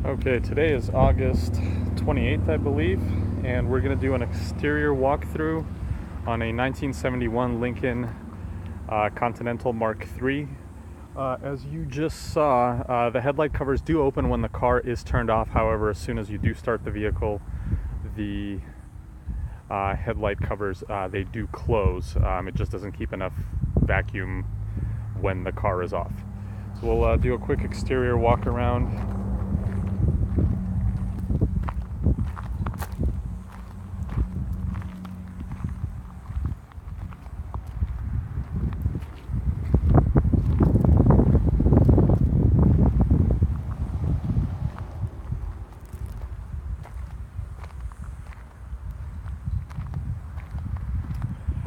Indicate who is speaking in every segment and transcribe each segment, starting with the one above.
Speaker 1: Okay, today is August 28th, I believe, and we're going to do an exterior walkthrough on a 1971 Lincoln Continental Mark III. As you just saw, the headlight covers do open when the car is turned off. However, as soon as you do start the vehicle, the headlight covers, they do close. It just doesn't keep enough vacuum when the car is off. So we'll do a quick exterior walk around.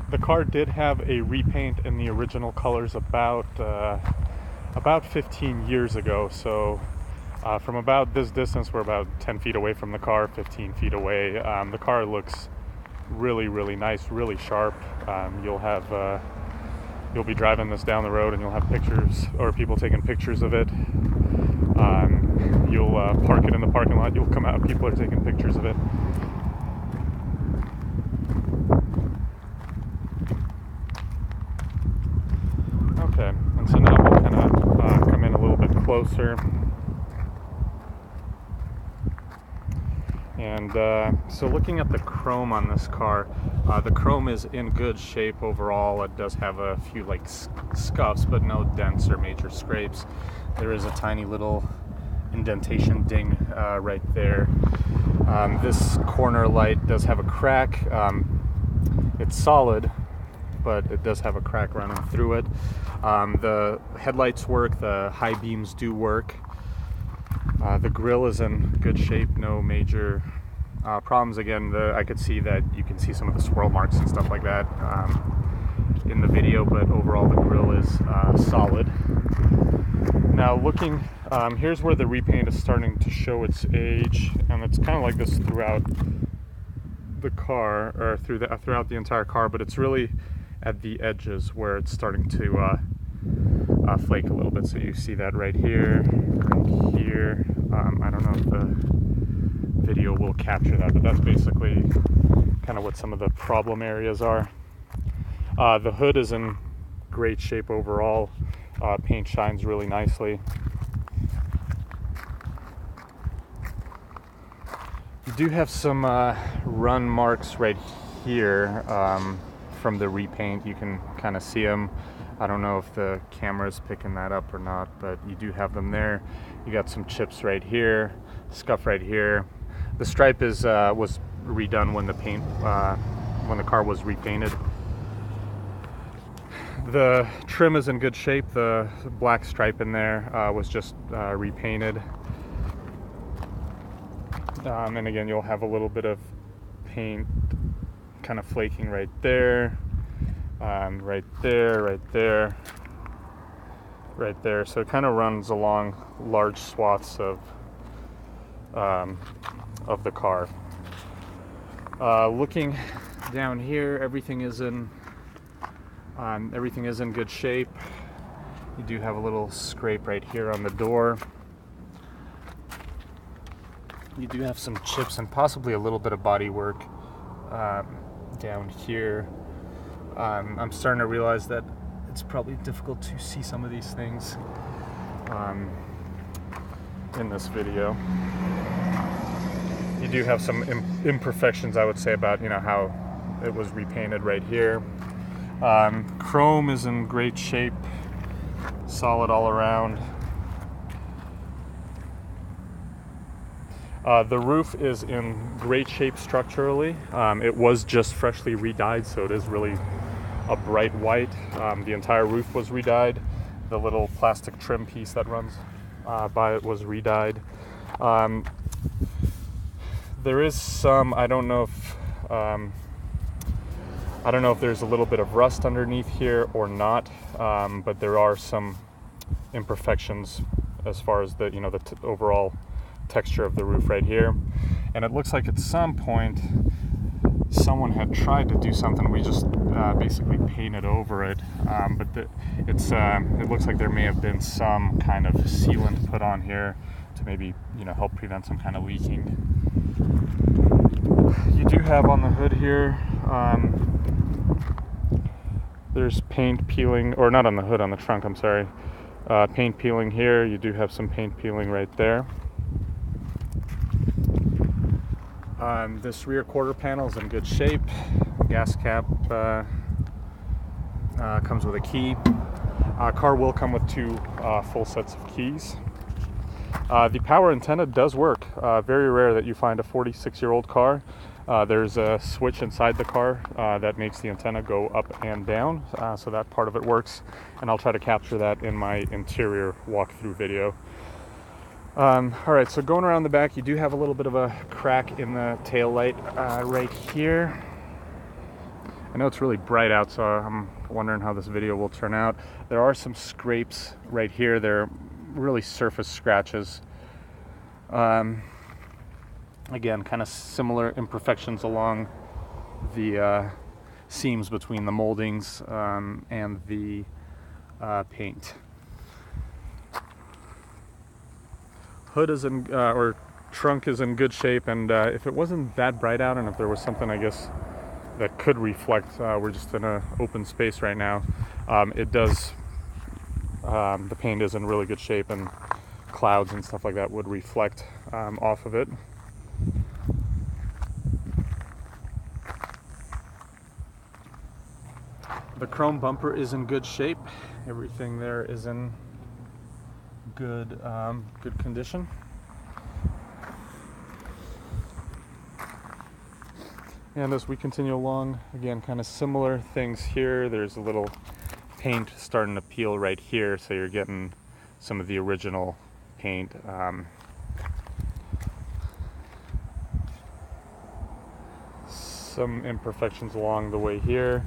Speaker 1: The car did have a repaint in the original colors about 15 years ago. So from about this distance, we're about 10 feet away from the car, 15 feet away. The car looks really nice, really sharp. You'll be driving this down the road and you'll have pictures or people taking pictures of it. You'll park it in the parking lot, you'll come out, people are taking pictures of it. Okay, and so now we'll kind of come in a little bit closer. And so looking at the chrome on this car, the chrome is in good shape overall. It does have a few like scuffs, but no dents or major scrapes. There is a tiny little indentation ding right there. This corner light does have a crack. It's solid, but it does have a crack running through it. The headlights work, the high beams do work. The grille is in good shape, no major problems. Again, I could see that you can see some of the swirl marks and stuff like that in the video, but overall the grille is solid. Now looking, here's where the repaint is starting to show its age, and it's kind of like this throughout the car, or throughout the entire car, but it's really at the edges where it's starting to flake a little bit. So you see that right here, right here. I don't know if the video will capture that, but that's basically kind of what some of the problem areas are. The hood is in great shape overall. Paint shines really nicely. You do have some run marks right here from the repaint. You can kind of see them. I don't know if the camera's picking that up or not, but you do have them there. You got some chips right here, scuff right here. The stripe was redone when the car was repainted. The trim is in good shape. The black stripe in there was just repainted. And again, you'll have a little bit of paint kind of flaking right there. Right there. So it kind of runs along large swaths of the car. Looking down here, everything is in good shape. You do have a little scrape right here on the door. You do have some chips and possibly a little bit of body work down here. I'm starting to realize that it's probably difficult to see some of these things in this video. You do have some imperfections, I would say, about how it was repainted right here. Chrome is in great shape, solid all around. The roof is in great shape structurally. It was just freshly re-dyed, so it is really a bright white. The entire roof was re-dyed. The little plastic trim piece that runs by it was re-dyed. There is some, I don't know if there's a little bit of rust underneath here or not, but there are some imperfections as far as the overall texture of the roof right here. And it looks like at some point someone had tried to do something. We just basically painted over it, but it looks like there may have been some kind of sealant put on here to maybe, you know, help prevent some kind of leaking. You do have on the hood here, there's paint peeling, or not on the hood, on the trunk, I'm sorry. Paint peeling here. You do have some paint peeling right there. This rear quarter panel is in good shape. Gas cap comes with a key. Car will come with 2 full sets of keys. The power antenna does work. Very rare that you find a 46-year-old car. There's a switch inside the car that makes the antenna go up and down, so that part of it works, and I'll try to capture that in my interior walkthrough video. Alright, so going around the back, you do have a little bit of a crack in the tail light right here. I know it's really bright out, so I'm wondering how this video will turn out. There are some scrapes right here. They're really surface scratches. Again, kind of similar imperfections along the seams between the moldings and the paint. Hood is in, or trunk is in good shape, and if it wasn't that bright out and if there was something, I guess, that could reflect, we're just in an open space right now, it does, the paint is in really good shape, and clouds and stuff like that would reflect off of it. The chrome bumper is in good shape. Everything there is in good condition. And as we continue along, again, kind of similar things here. There's a little paint starting to peel right here, so you're getting some of the original paint. Some imperfections along the way here.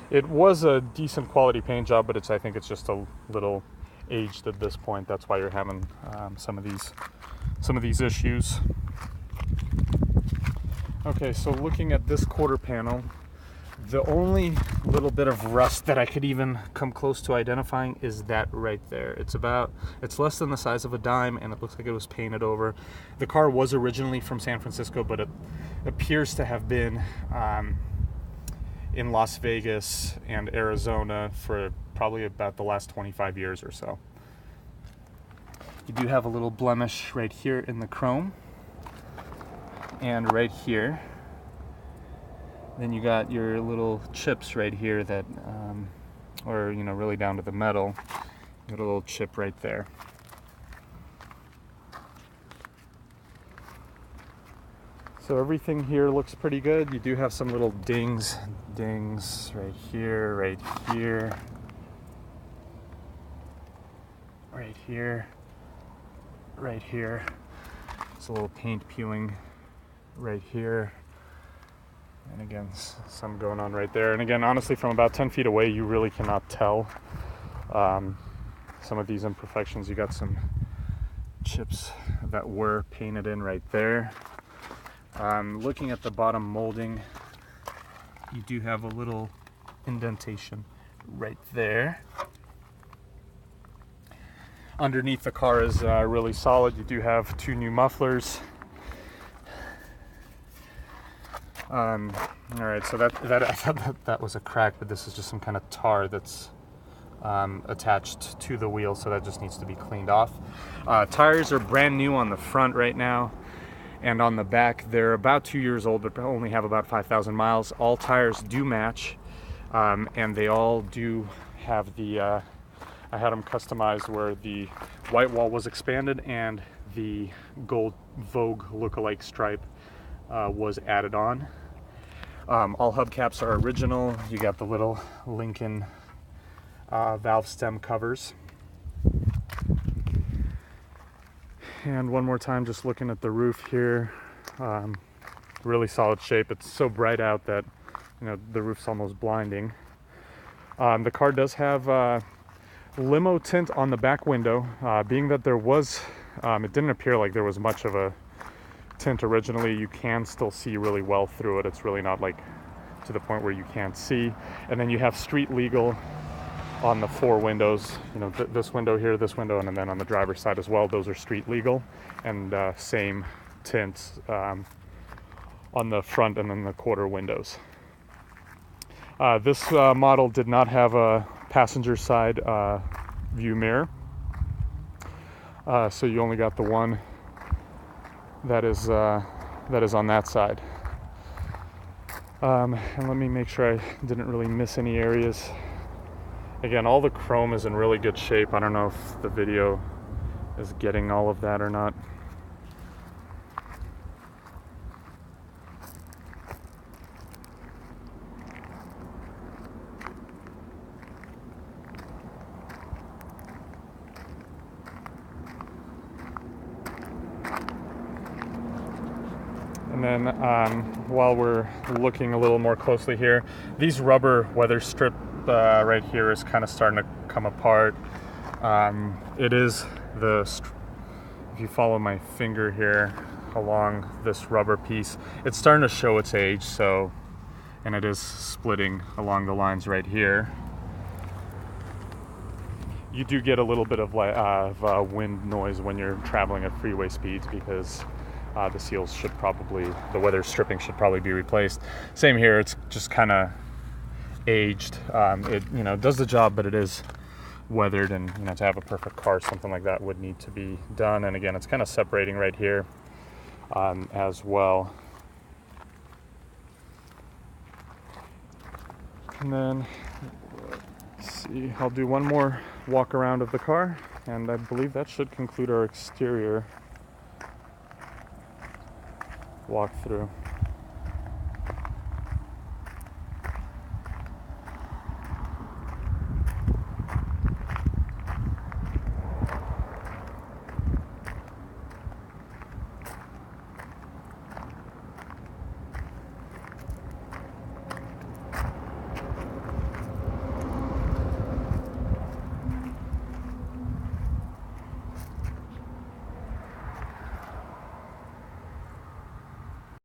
Speaker 1: It was a decent quality paint job, but I think it's just a little aged at this point. That's why you're having some of these issues. Okay, so looking at this quarter panel, the only little bit of rust that I could even come close to identifying is that right there. It's less than the size of a dime, and it looks like it was painted over. The car was originally from San Francisco, but it appears to have been in Las Vegas and Arizona for probably about the last 25 years or so. You do have a little blemish right here in the chrome and right here. Then you got your little chips right here that, or you know, really down to the metal. You got a little chip right there. So everything here looks pretty good. You do have some little dings right here, right here, right here, right here. There's a little paint peeling right here. And again, some going on right there. And again, honestly, from about 10 feet away, you really cannot tell some of these imperfections. You got some chips that were painted in right there. Looking at the bottom molding, you do have a little indentation right there. Underneath the car is really solid. You do have 2 new mufflers. All right, so I thought that was a crack, but this is just some kind of tar that's attached to the wheel, so that just needs to be cleaned off. Tires are brand new on the front right now, and on the back they're about 2 years old, but only have about 5,000 miles. All tires do match, and they all do have the, I had them customized where the white wall was expanded and the gold Vogue lookalike stripe was added on. All hubcaps are original. You got the little Lincoln valve stem covers. And one more time, just looking at the roof here, really solid shape. It's so bright out that, you know, the roof's almost blinding. The car does have limo tint on the back window, being that there was, it didn't appear like there was much of a tint originally. You can still see really well through it. It's really not like to the point where you can't see. And then you have street legal on the 4 windows, you know, this window here, this window, and then on the driver's side as well, those are street legal, and same tints on the front and then the quarter windows. This model did not have a passenger side view mirror, so you only got the one that is on that side. And let me make sure I didn't really miss any areas. Again, all the chrome is in really good shape. I don't know if the video is getting all of that or not. And then while we're looking a little more closely here, these rubber weather strip right here is kind of starting to come apart. It is if you follow my finger here along this rubber piece, it's starting to show its age, so, and it is splitting along the lines right here. You do get a little bit of wind noise when you're traveling at freeway speeds because the seals should probably, the weather stripping should probably be replaced. Same here, it's just kind of aged. It, you know, does the job, but it is weathered, and you know, to have a perfect car, something like that would need to be done. And again, it's kind of separating right here as well. And then let's see, I'll do one more walk around of the car, and I believe that should conclude our exterior walkthrough.